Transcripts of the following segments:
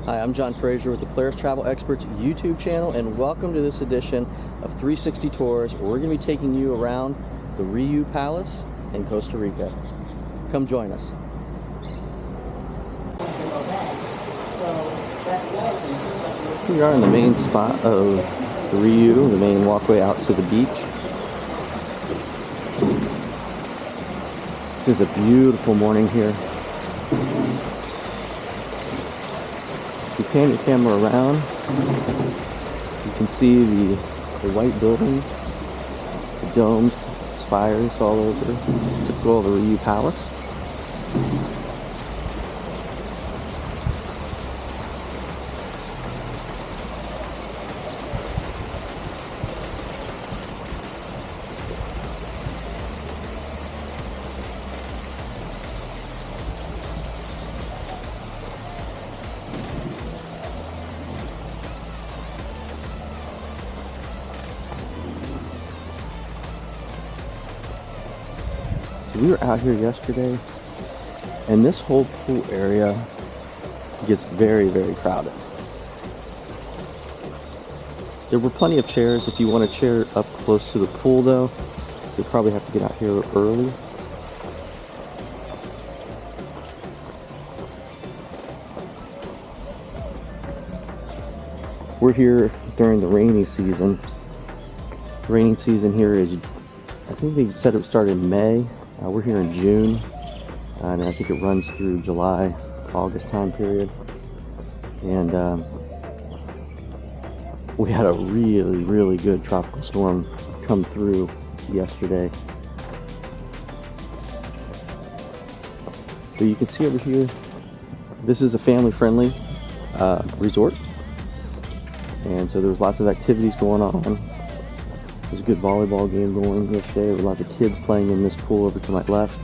Hi, I'm John Fraser with the Polaris Travel Experts YouTube channel, and welcome to this edition of 360 Tours, where we're going to be taking you around the Riupalace in Costa Rica. Come join us. We are in the main spot of the Riu, the main walkway out to the beach. This is a beautiful morning here. If you pan your camera around, you can see the white buildings, the domed spires all over, typical of the Riupalace. So we were out here yesterday, and this whole pool area gets very, very crowded. There were plenty of chairs. If you want a chair up close to the pool though, you probably have to get out here early. We're here during the rainy season. The rainy season here is, I think they said it started in May. We're here in June, and I think it runs through July, August time period. And we had a really, really good tropical storm come through yesterday. So you can see over here, this is a family-friendly resort. And so there was lots of activities going on. There's a good volleyball game going yesterday. There were lots of kids playing in this pool over to my left.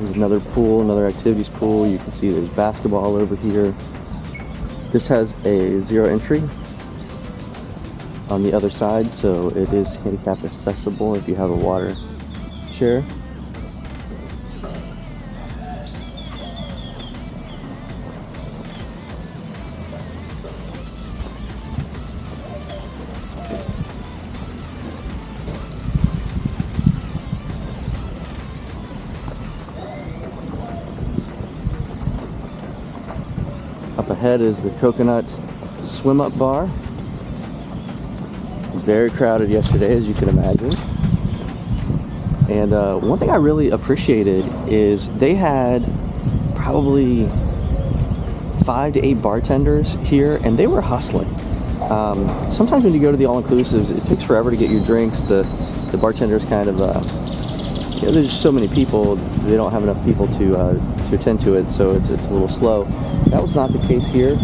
There's another pool, another activities pool. You can see there's basketball over here. This has a zero entry on the other side, so it is handicap accessible if you have a water chair. Up ahead is the coconut swim up bar. Very crowded yesterday, as you can imagine. And one thing I really appreciated is they had probably 5 to 8 bartenders here, and they were hustling. Sometimes when you go to the all-inclusives, it takes forever to get your drinks. The bartenders kind of, there's just so many people, they don't have enough people to attend to it, so it's a little slow. That was not the case here.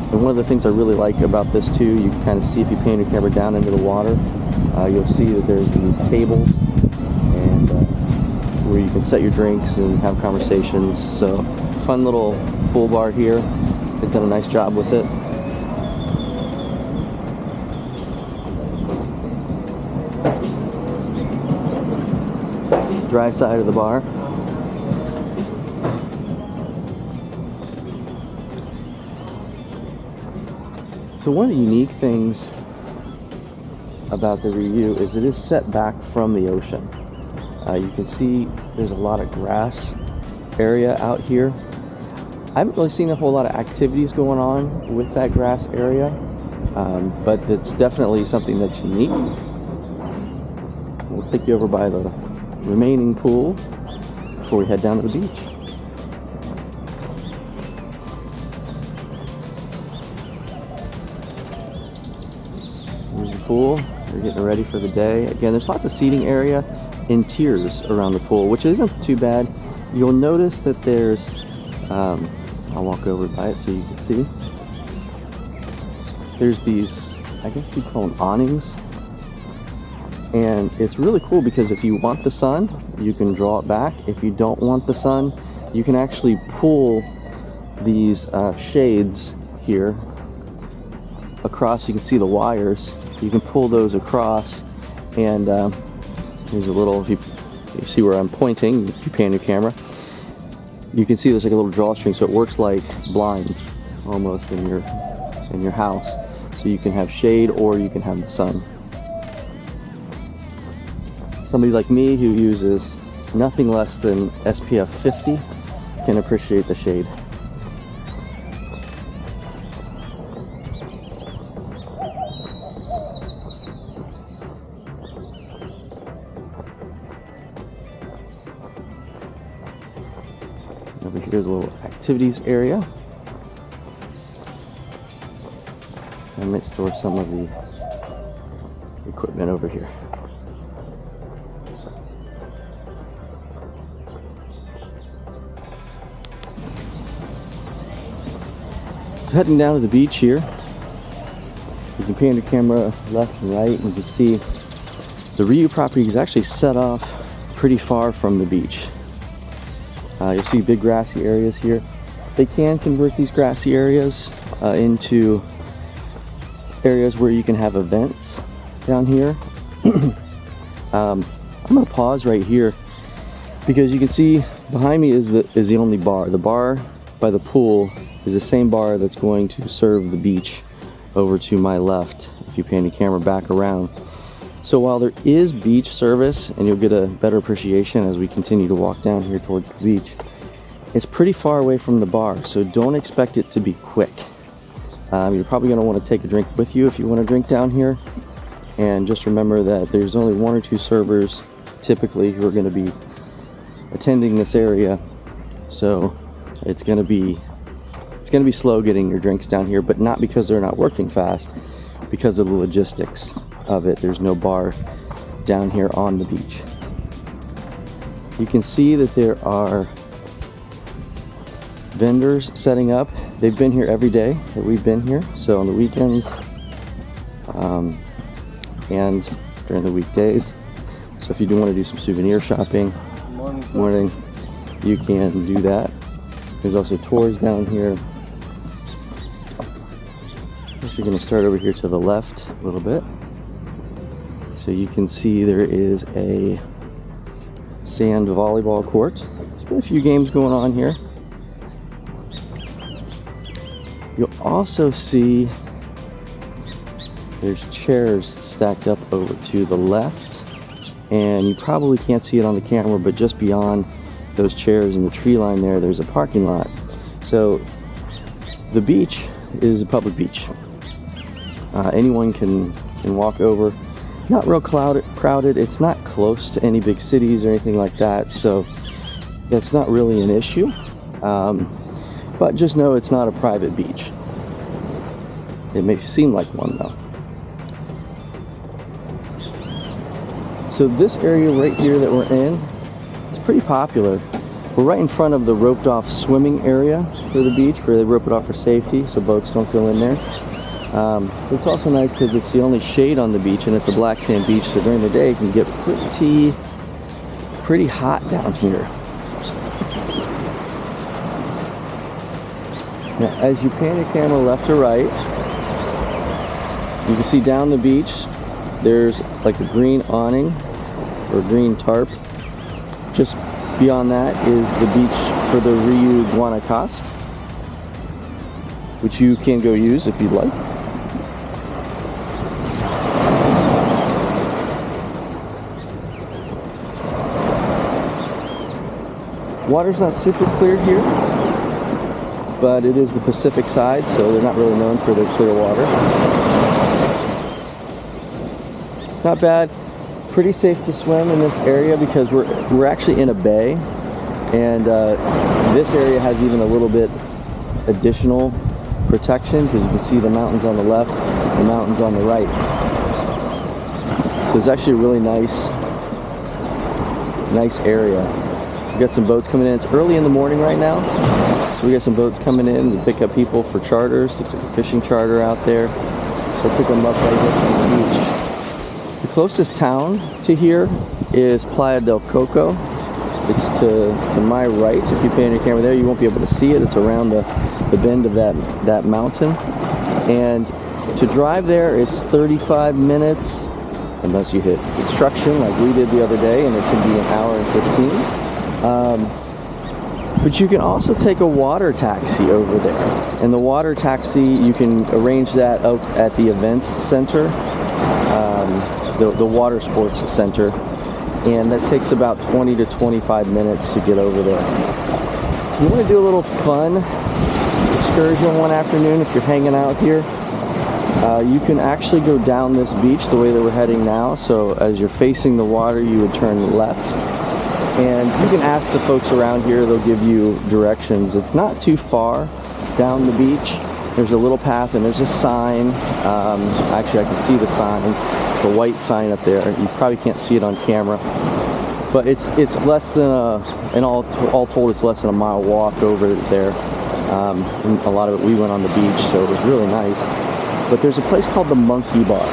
And one of the things I really like about this too, you can kind of see if you pan your camera down into the water, you'll see that there's these tables and where you can set your drinks and have conversations. So fun little pool bar here. They've done a nice job with it. Dry side of the bar. So one of the unique things about the Riu is it is set back from the ocean. You can see there's a lot of grass area out here. I haven't really seen a whole lot of activities going on with that grass area, but it's definitely something that's unique. We'll take you over by the remaining pool before we head down to the beach. Here's the pool. We're getting ready for the day. Again, there's lots of seating area in tiers around the pool, which isn't too bad. You'll notice that there's, I'll walk over by it so you can see. There's these, I guess you'd call them awnings. And it's really cool because if you want the sun, you can draw it back. If you don't want the sun, you can actually pull these shades here across. You can see the wires. You can pull those across, and here's a little, if you see where I'm pointing, if you pan your camera, you can see there's like a little drawstring, so it works like blinds almost in your house. So you can have shade or you can have the sun. Somebody like me who uses nothing less than SPF 50 can appreciate the shade. Over here's a little activities area. I might store some of the equipment over here. So heading down to the beach here, you can pan your camera left and right, and you can see the Riu property is actually set off pretty far from the beach. You'll see big grassy areas here. They can convert these grassy areas into areas where you can have events down here. I'm gonna pause right here because you can see behind me is the only bar. The bar by the pool is the same bar that's going to serve the beach over to my left if you pan your camera back around. So while there is beach service, and you'll get a better appreciation as we continue to walk down here towards the beach, it's pretty far away from the bar, so don't expect it to be quick. You're probably going to want to take a drink with you if you want to drink down here, and just remember that there's only 1 or 2 servers typically who are going to be attending this area, so it's going to be slow getting your drinks down here, but not because they're not working fast, because of the logistics of it. There's no bar down here on the beach. You can see that there are vendors setting up. They've been here every day that we've been here, so on the weekends and during the weekdays. So if you do want to do some souvenir shopping, morning, you can do that. There's also tours down here. We're going to start over here to the left a little bit. So you can see there is a sand volleyball court. There's been a few games going on here. You'll also see there's chairs stacked up over to the left, and you probably can't see it on the camera, but just beyond those chairs and the tree line there's a parking lot. So the beach is a public beach. Anyone can walk over. Not real crowded. It's not close to any big cities or anything like that, so that's not really an issue. But just know it's not a private beach. It may seem like one though. So this area right here that we're in is pretty popular. We're right in front of the roped off swimming area for the beach, where they rope it off for safety so boats don't go in there. It's also nice because it's the only shade on the beach, and it's a black sand beach, so during the day it can get pretty hot down here. Now as you pan your camera left to right, you can see down the beach there's like a green awning or green tarp. Just beyond that is the beach for the riupalacecostarica, which you can go use if you'd like. Water's not super clear here, but it is the Pacific side, so they're not really known for their clear water. Not bad. Pretty safe to swim in this area because we're actually in a bay, and this area has even a little bit additional protection because you can see the mountains on the left, the mountains on the right. So it's actually a really nice area. We got some boats coming in. It's early in the morning right now, so we got some boats coming in to pick up people for charters. There's a fishing charter out there. They'll pick them up right here from the beach. The closest town to here is Playa del Coco, It's to my right. If you pan your camera there, you won't be able to see it. It's around the bend of that mountain. And to drive there, it's 35 minutes, unless you hit construction like we did the other day, and it can be an hour and 15. But you can also take a water taxi over there. And the water taxi, you can arrange that out at the events center, the water sports center. And that takes about 20 to 25 minutes to get over there. If you want to do a little fun excursion one afternoon, if you're hanging out here, you can actually go down this beach the way that we're heading now. So as you're facing the water, you would turn left. And you can ask the folks around here, they'll give you directions. It's not too far down the beach. There's a little path and there's a sign. Actually, I can see the sign. It's a white sign up there. You probably can't see it on camera. But it's less than and all told, it's less than a mile walk over there. And a lot of it, we went on the beach, so it was really nice. But there's a place called the Monkey Bar.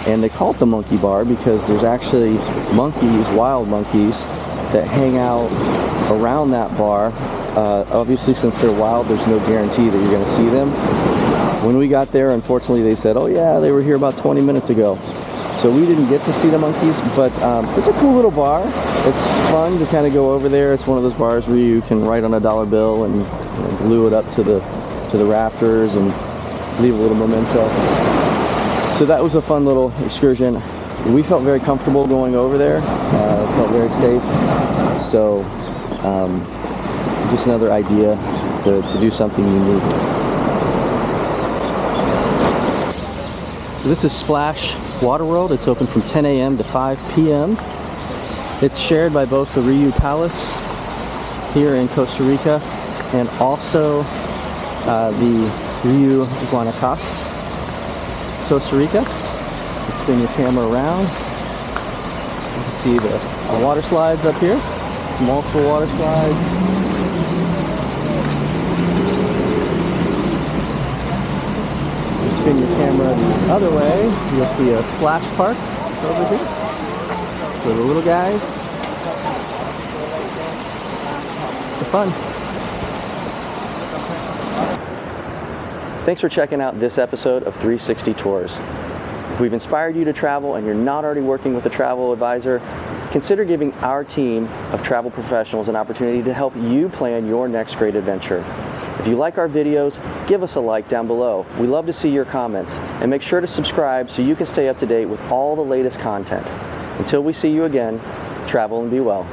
And they call it the Monkey Bar because there's actually monkeys, wild monkeys, that hang out around that bar. Obviously, since they're wild, there's no guarantee that you're going to see them. When we got there, unfortunately, they said, oh yeah, they were here about 20 minutes ago. So we didn't get to see the monkeys, but it's a cool little bar. It's fun to kind of go over there. It's one of those bars where you can write on a dollar bill and glue it up to the rafters and leave a little memento. So that was a fun little excursion. We felt very comfortable going over there. Felt very safe. So just another idea to do something unique. So this is Splash Water World. It's open from 10 a.m. to 5 p.m. It's shared by both the Riupalace here in Costa Rica and also the riupalacecostarica, Costa Rica. Spin your camera around. You can see the water slides up here. Multiple water slides. You spin your camera the other way, you'll see a splash park over here for the little guys. It's fun. Thanks for checking out this episode of 360 Tours. If we've inspired you to travel and you're not already working with a travel advisor, consider giving our team of travel professionals an opportunity to help you plan your next great adventure. If you like our videos, give us a like down below. We love to see your comments, and make sure to subscribe so you can stay up to date with all the latest content. Until we see you again, travel and be well.